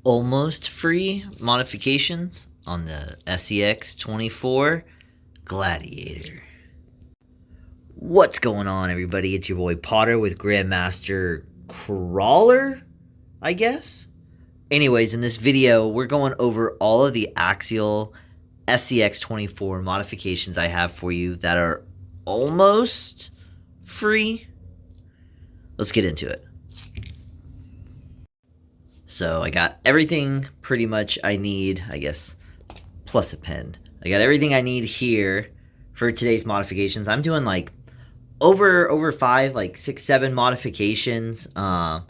almost free modifications on the SCX24 Gladiator. What's going on, everybody? It's your boy Potter with Grandmaster Crawler, I guess. Anyways, in this video, we're going over all of the Axial SCX24 modifications I have for you that are almost free. Let's get into it. So I got everything pretty much I need, I guess, plus a pen. I got everything I need here for today's modifications. I'm doing like over 5, like 6, 7 modifications. I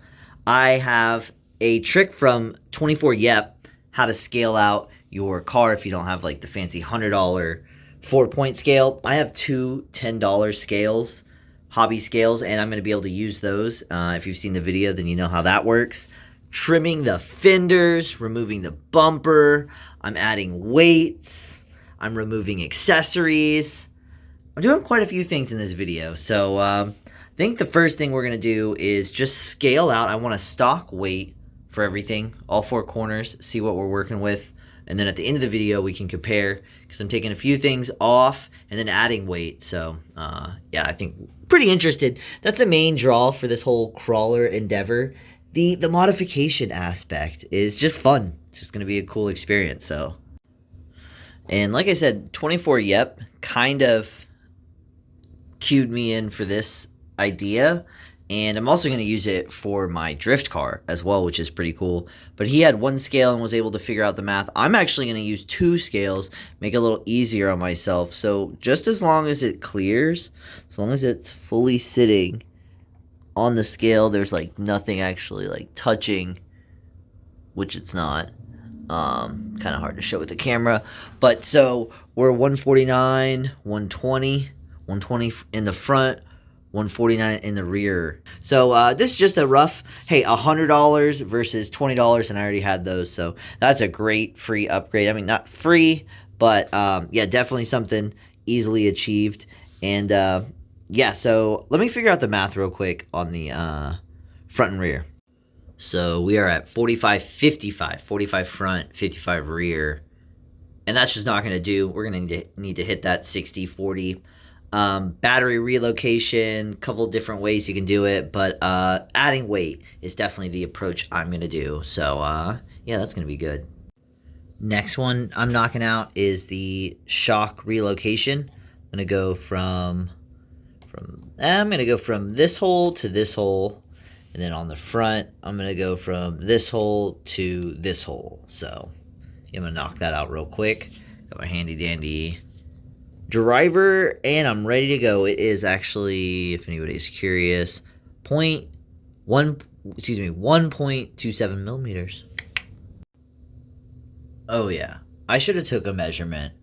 have a trick from 24 Yep, how to scale out your car if you don't have like the fancy $100 4-point scale. I have two $10 scales, hobby scales, and I'm going to be able to use those. If you've seen the video, then you know how that works. Trimming the fenders, removing the bumper, I'm adding weights, I'm removing accessories. I'm doing quite a few things in this video. So I think the first thing we're going to do is just scale out. I want a stock weight for everything, all 4 corners, see what we're working with. And then at the end of the video, we can compare, because I'm taking a few things off and then adding weight. So yeah, I think pretty interested. That's the main draw for this whole crawler endeavor. The modification aspect is just fun. It's just going to be a cool experience. So, and like I said, 24 Yep kind of cued me in for this idea, and I'm also going to use it for my drift car as well, which is pretty cool. But he had 1 scale and was able to figure out the math. I'm actually going to use 2 scales, make it a little easier on myself. So just as long as it clears, as long as it's fully sitting on the scale, there's like nothing actually like touching, which it's not. Kind of hard to show with the camera, but so we're 149, 120, 120 in the front, 149 in the rear. So this is just a rough, hey, $100 versus $20, and I already had those, so that's a great free upgrade. I mean, not free, but yeah, definitely something easily achieved. And yeah, so let me figure out the math real quick on the front and rear. So we are at 45, 55, 45 front, 55 rear. And that's just not going to do. We're going to need to hit that 60, 40. Battery relocation, couple different ways you can do it. But adding weight is definitely the approach I'm going to do. So yeah, that's going to be good. Next one I'm knocking out is the shock relocation. I'm going to go from this hole to this hole, and then on the front I'm gonna go from this hole to this hole. So I'm gonna knock that out real quick. Got my handy dandy driver, and I'm ready to go. It is actually, if anybody's curious, 1.27 millimeters. Oh yeah, I should have took a measurement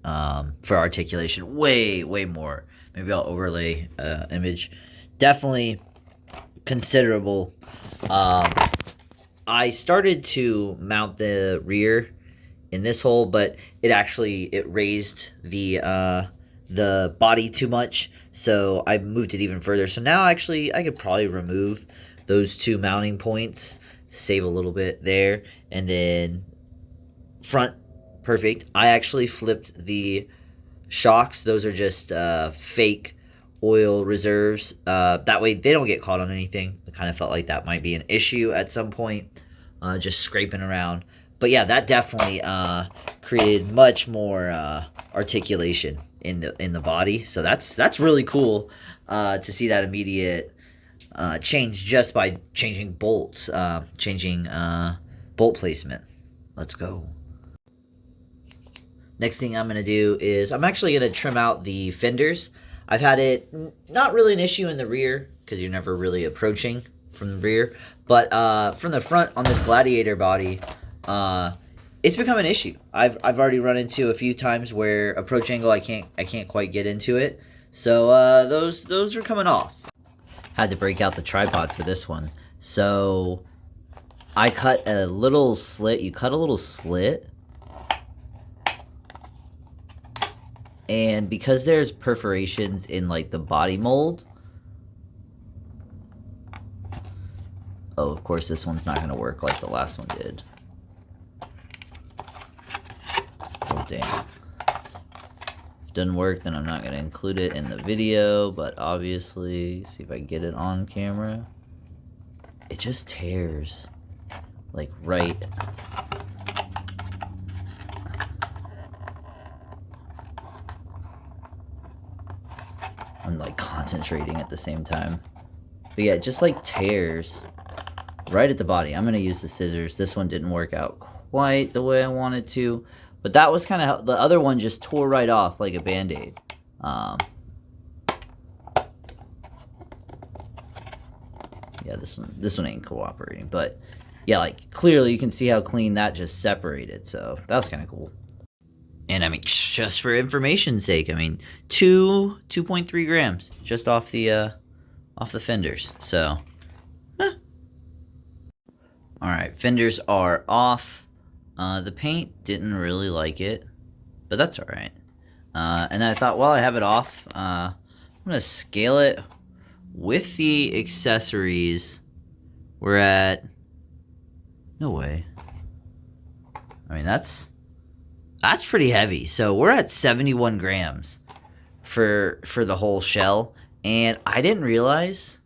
for articulation way more. Maybe I'll overlay image. Definitely considerable. I started to mount the rear in this hole, but it raised the body too much, so I moved it even further. So now actually I could probably remove those 2 mounting points, save a little bit there, and then front, perfect. I actually flipped the shocks. Those are just fake oil reserves. That way they don't get caught on anything. I kind of felt like that might be an issue at some point, just scraping around. But yeah, that definitely created much more articulation in the body. So that's really cool to see that immediate change just by changing bolts, changing bolt placement. Let's go. Next thing I'm going to do is I'm actually going to trim out the fenders. I've had it not really an issue in the rear because you're never really approaching from the rear. But from the front on this Gladiator body, it's become an issue. I've already run into a few times where approach angle I can't quite get into it. So those are coming off. Had to break out the tripod for this one. So I cut a little slit. You cut a little slit. And because there's perforations in like the body mold, oh, of course this one's not going to work like the last one did. mounting. If it doesn't work, then I'm not going to include it in the video, but obviously, see if I can get it on camera. It just tears, like right. I'm like concentrating at the same time. But yeah, it just like tears right at the body. I'm going to use the scissors. This one didn't work out quite the way I wanted to. But that was kind of, the other one just tore right off like a Band-Aid. Yeah, this one ain't cooperating. But yeah, like clearly you can see how clean that just separated. So that was kind of cool. And I mean, just for information's sake, I mean, 2.3 grams just off the fenders. So, all right, fenders are off. The paint didn't really like it, but that's all right. And I thought, while I have it off, I'm gonna scale it with the accessories. We're at, no way. I mean, that's pretty heavy. So we're at 71 grams for the whole shell. And I didn't realize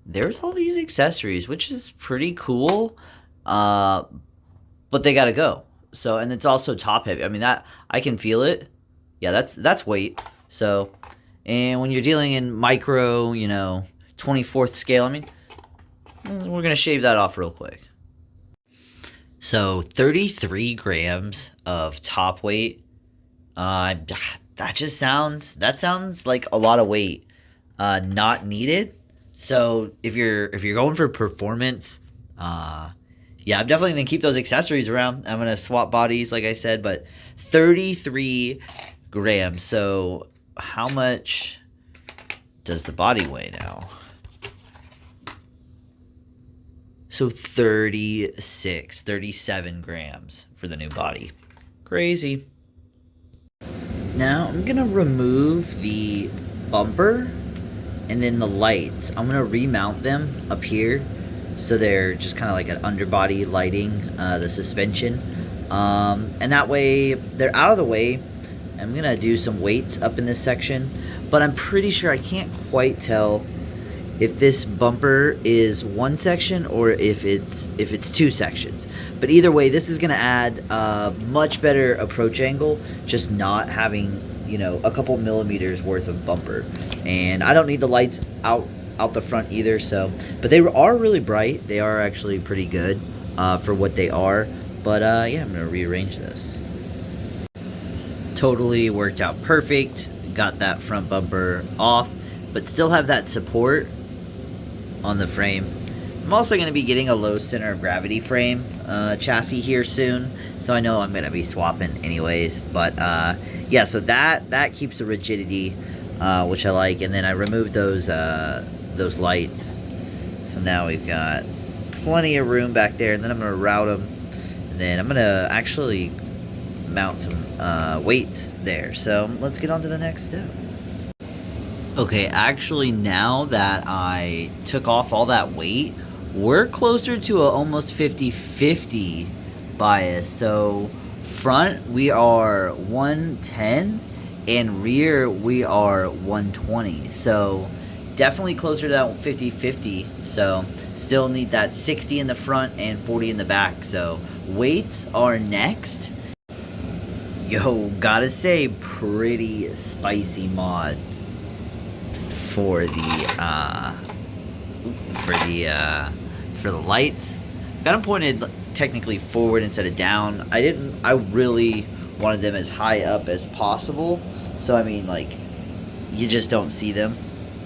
there's all these accessories, which is pretty cool. But they gotta go. So, and it's also top heavy. I mean, that I can feel it. Yeah, that's weight. So, and when you're dealing in micro, 24th scale, I mean, we're gonna shave that off real quick. So 33 grams of top weight. That sounds like a lot of weight, not needed. So if you're going for performance, yeah, I'm definitely gonna keep those accessories around. I'm gonna swap bodies, like I said, but 33 grams. So how much does the body weigh now? So 37 grams for the new body. Crazy. Now I'm gonna remove the bumper and then the lights. I'm gonna remount them up here so they're just kind of like an underbody lighting, the suspension. And that way they're out of the way. I'm gonna do some weights up in this section, but I'm pretty sure I can't quite tell if this bumper is one section or if it's two sections. But either way, this is gonna add a much better approach angle, just not having, a couple millimeters worth of bumper. And I don't need the lights out the front either, so, but they are really bright. They are actually pretty good for what they are. But yeah, I'm gonna rearrange this. Totally worked out perfect. Got that front bumper off, but still have that support on the frame. I'm also going to be getting a low center of gravity frame chassis here soon, so I know I'm going to be swapping anyways. But yeah, so that keeps the rigidity, which I like. And then I removed those lights, so now we've got plenty of room back there. And then I'm going to route them, and then I'm going to actually mount some weights there. So let's get on to the next step. Okay, actually, now that I took off all that weight, we're closer to a almost 50-50 bias. So front, we are 110, and rear, we are 120. So definitely closer to that 50-50. So still need that 60 in the front and 40 in the back. So weights are next. Yo, gotta say, pretty spicy mod for the lights. I've got them pointed technically forward instead of down. I really wanted them as high up as possible. So I mean, like, you just don't see them.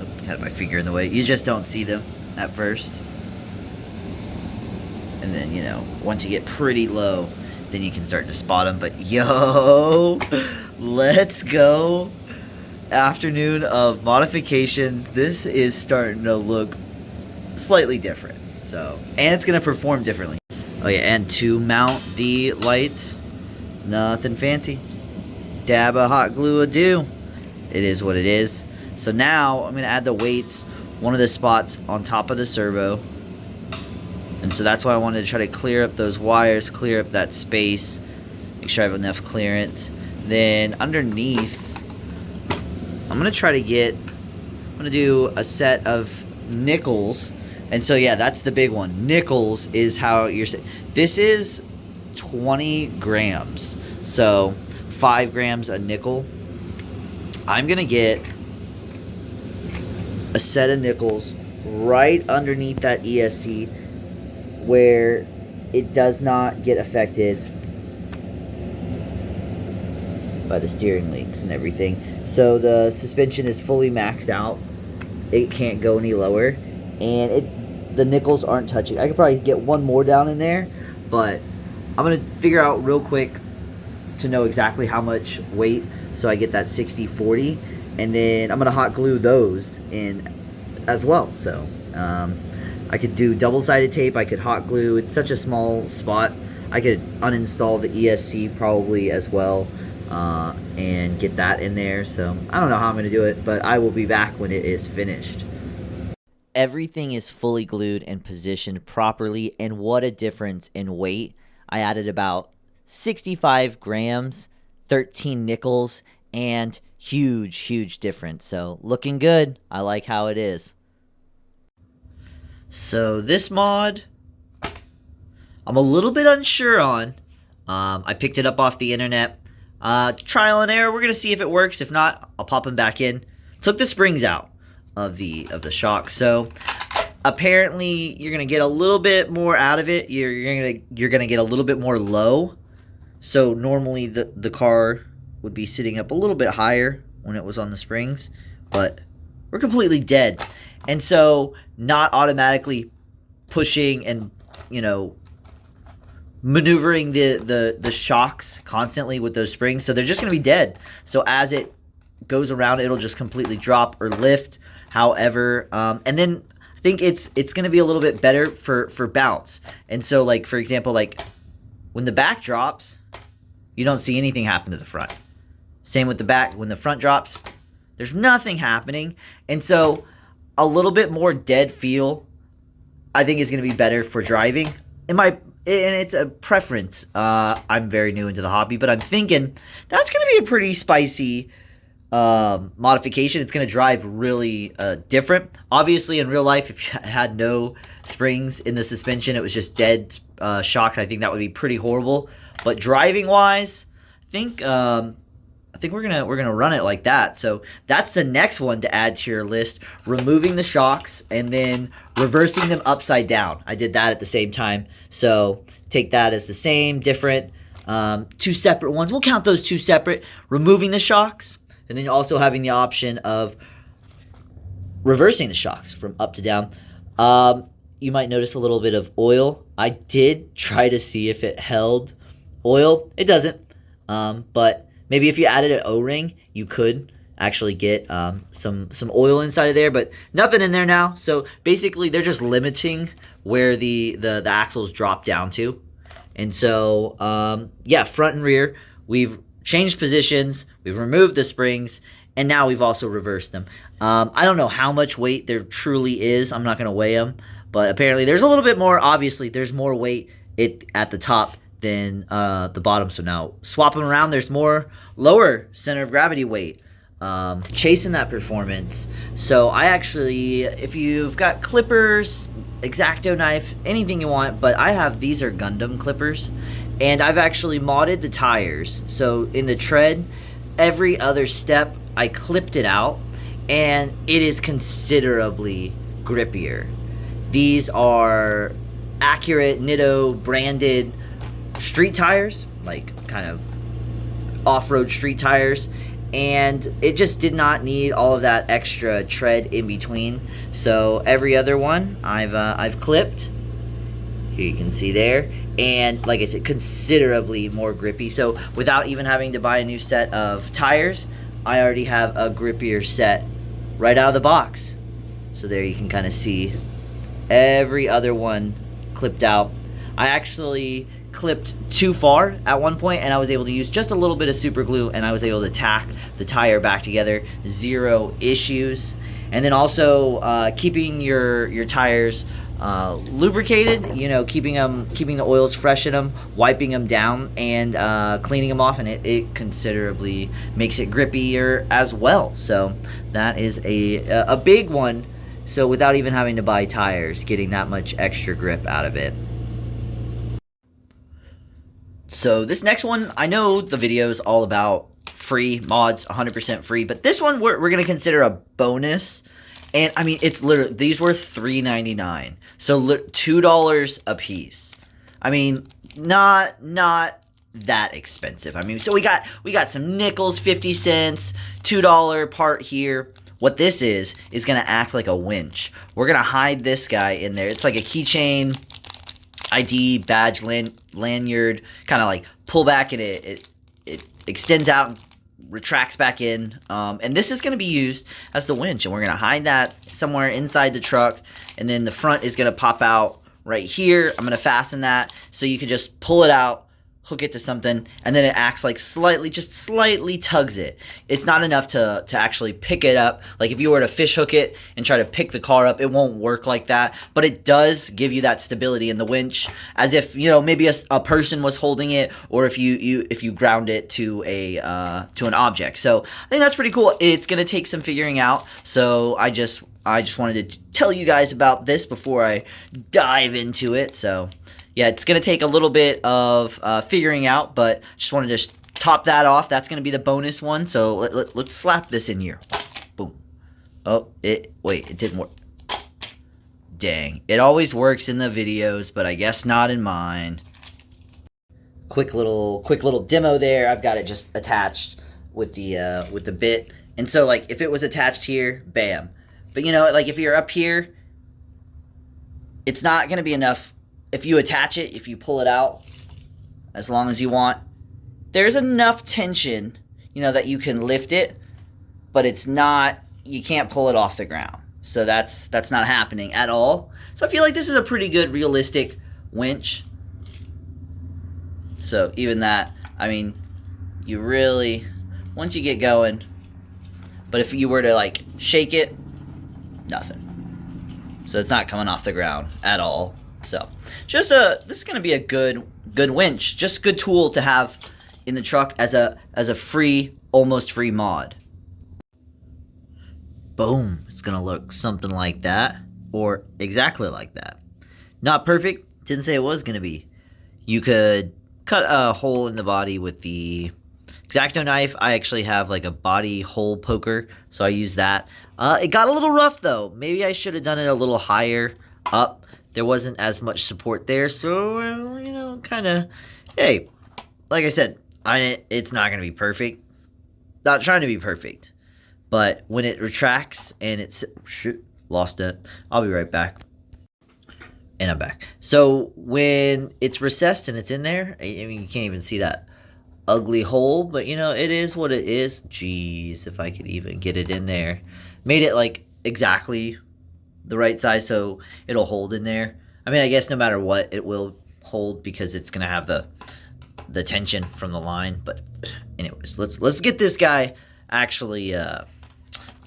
Oh, had my finger in the way. You just don't see them at first. And then, once you get pretty low, then you can start to spot them. But yo, let's go. Afternoon of modifications. This is starting to look slightly different. So, and it's going to perform differently. Oh yeah, and to mount the lights, nothing fancy. Dab of hot glue will do. It is what it is. So now I'm going to add the weights, one of the spots on top of the servo. And so that's why I wanted to try to clear up those wires, clear up that space, make sure I have enough clearance. Then underneath, I'm going to do a set of nickels. And so, yeah, that's the big one. Nickels is how you're saying. This is 20 grams. So 5 grams a nickel. I'm going to get a set of nickels right underneath that ESC where it does not get affected by the steering links and everything. So the suspension is fully maxed out. It can't go any lower, and the nickels aren't touching. I could probably get one more down in there, but I'm gonna figure out real quick to know exactly how much weight, so I get that 60/40, and then I'm gonna hot glue those in as well. So I could do double-sided tape. I could hot glue. It's such a small spot. I could uninstall the ESC probably as well, and get that in there. So I don't know how I'm going to do it, but I will be back when it is finished. Everything is fully glued and positioned properly, and what a difference in weight. I added about 65 grams, 13 nickels, and huge difference. So looking good. I like how it is. So this mod, I'm a little bit unsure on. I picked it up off the internet. Trial and error. We're gonna see if it works. If not, I'll pop them back in. Took the springs out of the shock. So apparently, you're gonna get a little bit more out of it. You're gonna get a little bit more low. So normally the car would be sitting up a little bit higher when it was on the springs, but we're completely dead. And so not automatically pushing and, maneuvering the shocks constantly with those springs. So they're just going to be dead. So as it goes around, it'll just completely drop or lift. However, and then I think it's going to be a little bit better for bounce. And so, like, for example, like when the back drops, you don't see anything happen to the front. Same with the back. When the front drops, there's nothing happening. And so a little bit more dead feel, I think, is going to be better for driving. And it's a preference. I'm very new into the hobby, but I'm thinking that's going to be a pretty spicy modification. It's going to drive really different. Obviously, in real life, if you had no springs in the suspension, it was just dead shocks, I think that would be pretty horrible. But driving wise, I think we're gonna run it like that. So that's the next one to add to your list: removing the shocks and then reversing them upside down. I did that at the same time. So take that as the same, different, two separate ones. We'll count those two separate. Removing the shocks, and then also having the option of reversing the shocks from up to down. You might notice a little bit of oil. I did try to see if it held oil. It doesn't, but maybe if you added an O-ring, you could actually get some oil inside of there, but nothing in there now. So basically, they're just limiting where the axles drop down to. And so, yeah, front and rear, we've changed positions, we've removed the springs, and now we've also reversed them. I don't know how much weight there truly is. I'm not going to weigh them, but apparently there's a little bit more. Obviously, there's more weight at the top than the bottom. So now swap them around, there's more lower center of gravity weight. Chasing that performance. So I actually, if you've got clippers, X-Acto knife, anything you want, but I have, these are Gundam clippers, and I've actually modded the tires. So in the tread, every other step I clipped it out, and it is considerably grippier. These are accurate Nitto branded street tires, like kind of off-road street tires, and it just did not need all of that extra tread in between. So every other one I've clipped. Here you can see there, and like I said, considerably more grippy. So without even having to buy a new set of tires, I already have a grippier set right out of the box. So there you can kind of see every other one clipped out. I actually clipped too far at one point, and I was able to use just a little bit of super glue, and I was able to tack the tire back together, zero issues. And then also keeping your tires lubricated, you know, keeping the oils fresh in them, wiping them down, and cleaning them off, and it considerably makes it grippier as well. So that is a big one. So without even having to buy tires, getting that much extra grip out of it. So this next one, I know the video is all about free mods, 100% free, but this one we're going to consider a bonus. And I mean, it's literally, these were $3.99. So $2 a piece. I mean, not that expensive. I mean, so we got some nickels, 50 cents, $2 part here. What this is going to act like a winch. We're going to hide this guy in there. It's like a keychain, ID, badge, lanyard, kind of like pull back, and it extends out and retracts back in. And this is going to be used as the winch, and we're going to hide that somewhere inside the truck, and then the front is going to pop out right here. I'm going to fasten that so you can just pull it out, hook it to something, and then it acts like just slightly tugs it. It's not enough to actually pick it up. Like if you were to fish hook it and try to pick the car up, it won't work like that. But it does give you that stability in the winch, as if, you know, maybe a person was holding it, or if you ground it to an object. So I think that's pretty cool. It's gonna take some figuring out. So I just wanted to tell you guys about this before I dive into it. So yeah, it's going to take a little bit of figuring out, but just wanted to just top that off. That's going to be the bonus one. So let's slap this in here. Boom. Oh, it didn't work. Dang. It always works in the videos, but I guess not in mine. Quick little demo there. I've got it just attached with the bit. And so like if it was attached here, bam. But you know, like if you're up here, it's not going to be enough. If you attach it, if you pull it out, as long as you want, there's enough tension, you know, that you can lift it, but it's not, you can't pull it off the ground. So that's not happening at all. So I feel like this is a pretty good realistic winch. So even that, I mean, you really, once you get going, but if you were to like shake it, nothing. So it's not coming off the ground at all. So, this is going to be a good winch, just good tool to have in the truck as a free, almost free mod. Boom, it's going to look something like that, or exactly like that. Not perfect, didn't say it was going to be. You could cut a hole in the body with the X-Acto knife. I actually have like a body hole poker, so I use that. It got a little rough though. Maybe I should have done it a little higher up. There wasn't as much support there, so, you know, kind of, hey, like I said, it's not going to be perfect. Not trying to be perfect. But when it retracts and it's, shoot, lost it. I'll be right back. And I'm back. So when it's recessed and it's in there, I mean, you can't even see that ugly hole, but, you know, it is what it is. Jeez, if I could even get it in there. Made it, like, exactly the right size so it'll hold in there. I mean, I guess no matter what, it will hold because it's gonna have the tension from the line. But anyways, let's get this guy actually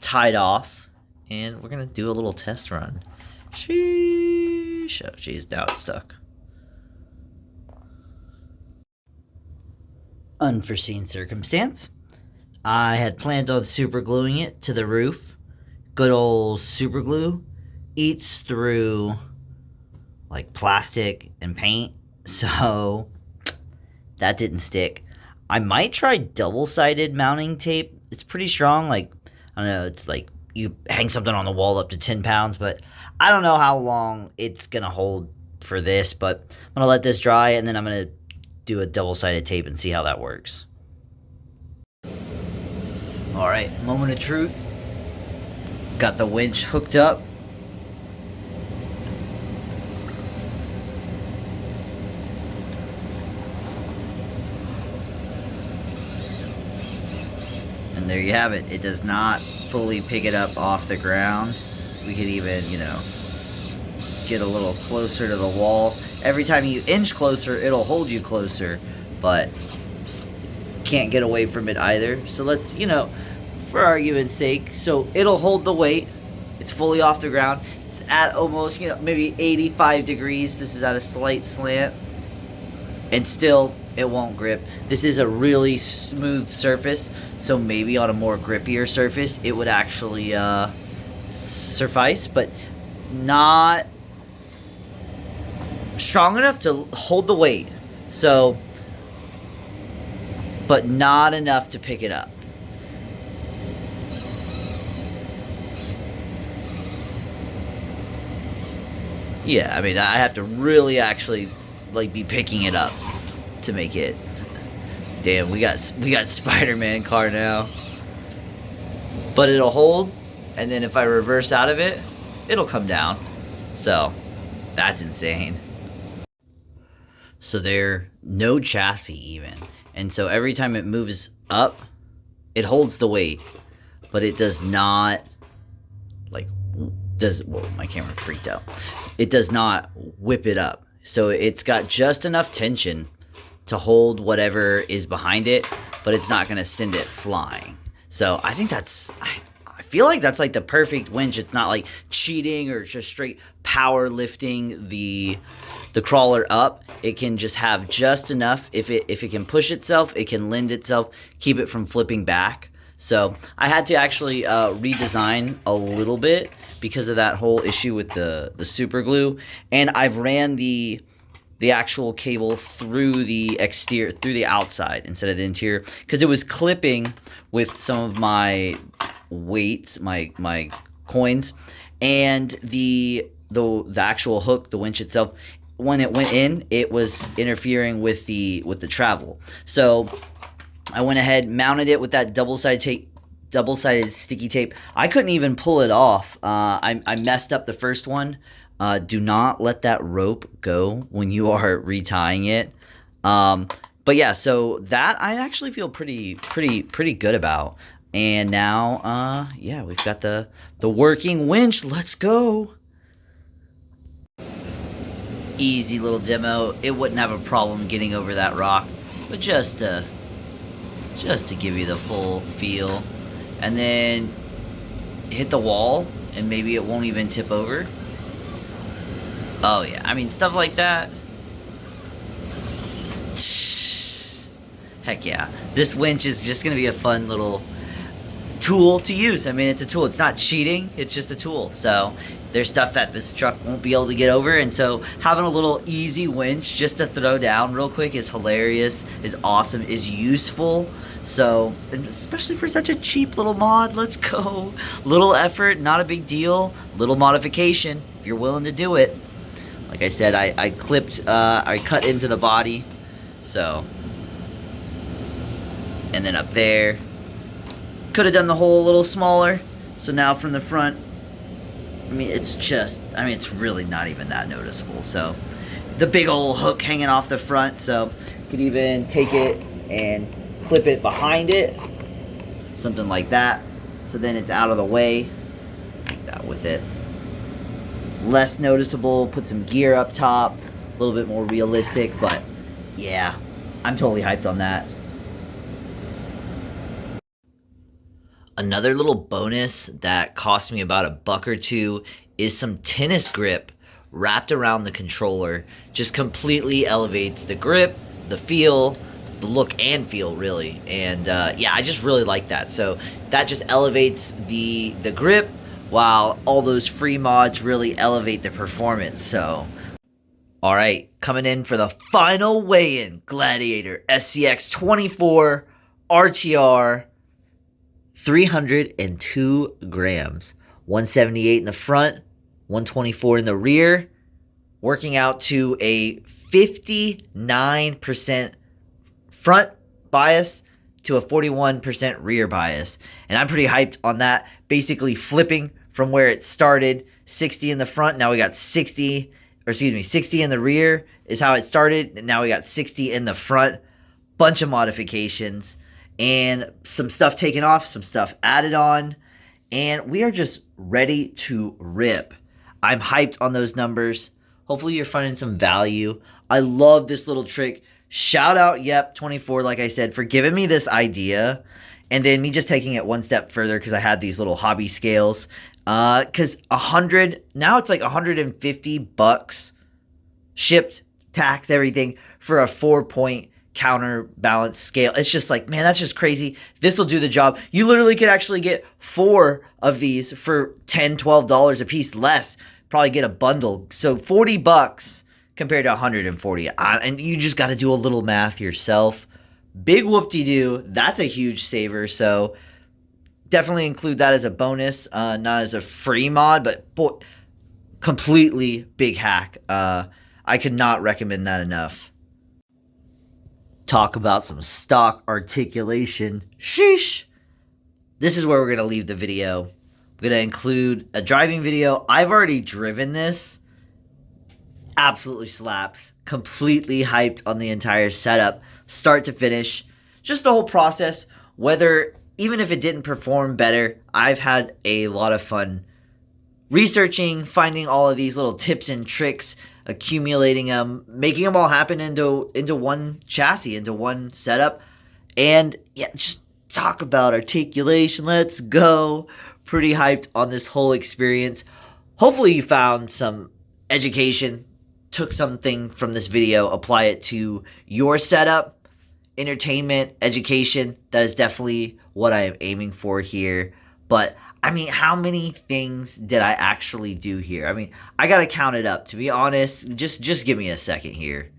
tied off, and we're gonna do a little test run. Sheesh. Oh, geez, now it's stuck. Unforeseen circumstance. I had planned on super gluing it to the roof. Good old super glue eats through like plastic and paint, so that didn't stick. I might try double-sided mounting tape. It's pretty strong. Like, I don't know, it's like you hang something on the wall up to 10 pounds, but I don't know how long it's gonna hold for this. But I'm gonna let this dry, and then I'm gonna do a double-sided tape and see how that works. All right, moment of truth. Got the winch hooked up. And there you have it. It does not fully pick it up off the ground. We could even, you know, get a little closer to the wall. Every time you inch closer, it'll hold you closer, but can't get away from it either. So let's, you know, for argument's sake, so it'll hold the weight. It's fully off the ground. It's at almost, maybe 85 degrees. This is at a slight slant. And still, it won't grip. This is a really smooth surface, so maybe on a more grippier surface, it would actually suffice, but not strong enough to hold the weight. So, but not enough to pick it up. Yeah, I mean, I have to really actually be picking it up to make it. Damn, we got Spider-Man car now. But it'll hold, and then if I reverse out of it, it'll come down. So, that's insane. So there, no chassis even. And so every time it moves up, it holds the weight, but it does not, whoa, my camera freaked out. It does not whip it up. So it's got just enough tension to hold whatever is behind it, but it's not going to send it flying. So I think I feel like that's like the perfect winch. It's not like cheating or just straight power lifting the crawler up. It can just have just enough. If it can push itself, it can lend itself, keep it from flipping back. So I had to actually redesign a little bit because of that whole issue with the super glue, and I've ran the actual cable through the exterior, through the outside instead of the interior, because it was clipping with some of my weights, my coins, and the actual hook, the winch itself. When it went in, it was interfering with the travel. So I went ahead, mounted it with that double-sided sticky tape. I couldn't even pull it off. I messed up the first one. Do not let that rope go when you are retying it. But yeah, so that I actually feel pretty good about. And now, yeah, we've got the working winch. Let's go. Easy little demo. It wouldn't have a problem getting over that rock, but just to give you the full feel. And then hit the wall, and maybe it won't even tip over. Oh yeah, I mean, stuff like that. Heck yeah. This winch is just going to be a fun little tool to use. I mean, it's a tool. It's not cheating. It's just a tool. So there's stuff that this truck won't be able to get over. And so having a little easy winch just to throw down real quick is hilarious, is awesome, is useful. So, and especially for such a cheap little mod, let's go. Little effort, not a big deal. Little modification, if you're willing to do it. Like I said, I cut into the body. So, and then up there. Could have done the hole a little smaller. So now from the front, I mean, it's really not even that noticeable. So, the big old hook hanging off the front. So, you could even take it and clip it behind it, something like that, so then it's out of the way. Like that with it, less noticeable. Put some gear up top, a little bit more realistic. But yeah, I'm totally hyped on that. Another little bonus that cost me about $1 or $2 is some tennis grip wrapped around the controller. Just completely elevates the grip, the feel, the look and feel, really. And yeah, I just really like that. So that just elevates the grip, while all those free mods really elevate the performance. So alright, coming in for the final weigh-in, Gladiator SCX24 RTR, 302 grams, 178 in the front, 124 in the rear, working out to a 59% front bias to a 41% rear bias. And I'm pretty hyped on that. Basically flipping from where it started, 60 in the front, now we got 60 in the rear is how it started, and now we got 60 in the front. Bunch of modifications and some stuff taken off, some stuff added on, and we are just ready to rip. I'm hyped on those numbers. Hopefully you're finding some value. I love this little trick. Shout out Yep24, like I said, for giving me this idea, and then me just taking it one step further because I had these little hobby scales. Because 100, now it's like $150 shipped, tax, everything for a 4-point counterbalance scale. It's just like, man, that's just crazy. This will do the job. You literally could actually get 4 of these for $10-12 a piece less. Probably get a bundle. So $40 compared to 140. And you just got to do a little math yourself. Big whoop-de-doo. That's a huge saver. So definitely include that as a bonus, not as a free mod, but boy, completely big hack. I could not recommend that enough. Talk about some stock articulation. Sheesh. This is where we're going to leave the video. I'm going to include a driving video. I've already driven this. Absolutely slaps. Completely hyped on the entire setup, start to finish. Just the whole process, whether, even if it didn't perform better, I've had a lot of fun researching, finding all of these little tips and tricks, accumulating them, making them all happen into one chassis, into one setup. And yeah, just talk about articulation. Let's go. Pretty hyped on this whole experience. Hopefully you found some education, took something from this video, apply it to your setup. Entertainment, education, that is definitely what I am aiming for here. But I mean, how many things did I actually do here? I mean, I gotta count it up. To be honest, just give me a second here.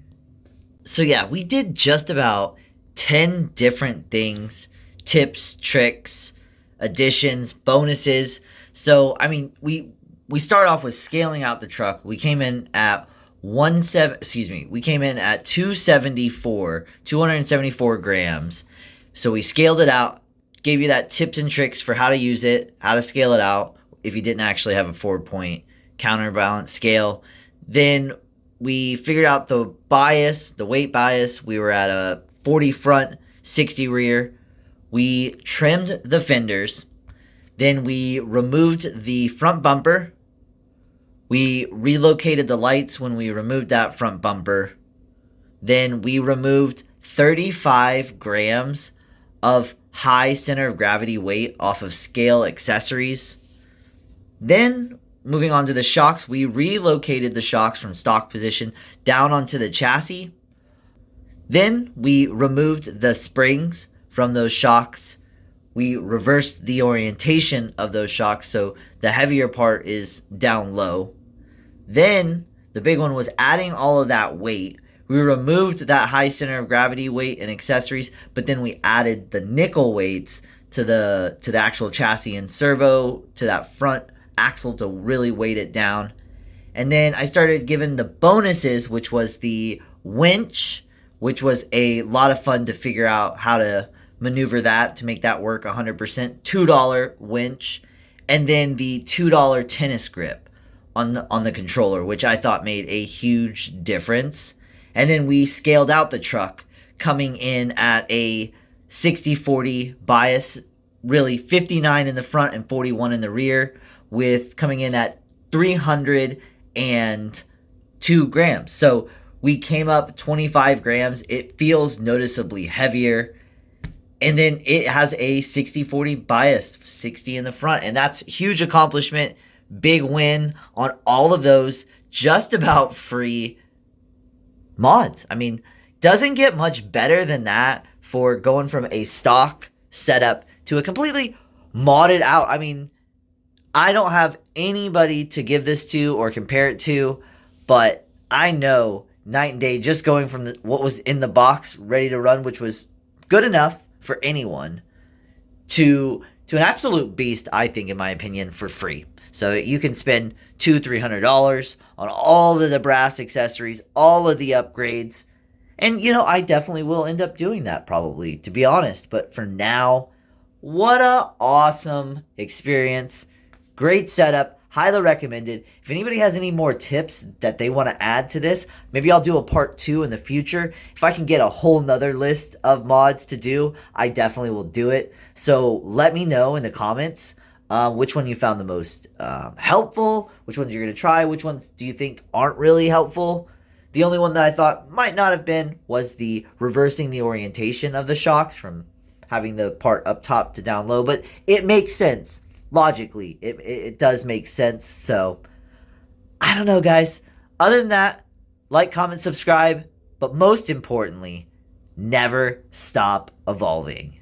So yeah, we did just about 10 different things. Tips, tricks, additions, bonuses. So, I mean, we start off with scaling out the truck. We came in at 274 grams. So we scaled it out. Gave you that tips and tricks for how to use it, how to scale it out if you didn't actually have a 4-point counterbalance scale. Then we figured out the bias, the weight bias. We were at a 40 front, 60 rear. We trimmed the fenders. Then we removed the front bumper. We relocated the lights when we removed that front bumper. Then we removed 35 grams of high center of gravity weight off of scale accessories. Then, moving on to the shocks, we relocated the shocks from stock position down onto the chassis. Then, we removed the springs from those shocks. We reversed the orientation of those shocks so the heavier part is down low. Then, the big one was adding all of that weight. We removed that high center of gravity weight and accessories, but then we added the nickel weights to the actual chassis and servo, to that front axle to really weight it down. And then I started giving the bonuses, which was the winch, which was a lot of fun to figure out how to maneuver that to make that work 100%. $2 winch, and then the $2 tennis grip on the controller, which I thought made a huge difference. And then we scaled out the truck, coming in at a 60-40 bias, really 59 in the front and 41 in the rear, with coming in at 302 grams. So we came up 25 grams. It feels noticeably heavier. And then it has a 60-40 bias, 60 in the front. And that's a huge accomplishment. Big win on all of those. Just about free mods. I mean, doesn't get much better than that for going from a stock setup to a completely modded out. I mean, I don't have anybody to give this to or compare it to, but I know night and day just going from what was in the box ready to run, which was good enough for anyone, to an absolute beast, I think, in my opinion, for free. So you can spend $200-300 on all of the brass accessories, all of the upgrades. And, you know, I definitely will end up doing that probably, to be honest. But for now, what a awesome experience. Great setup. Highly recommended. If anybody has any more tips that they want to add to this, maybe I'll do a part 2 in the future. If I can get a whole nother list of mods to do, I definitely will do it. So let me know in the comments which one you found the most helpful, which ones you're going to try, which ones do you think aren't really helpful. The only one that I thought might not have been was the reversing the orientation of the shocks from having the part up top to down low, but it makes sense. logically, it does make sense. So, I don't know, guys. Other than that, like, comment, subscribe, but most importantly, never stop evolving.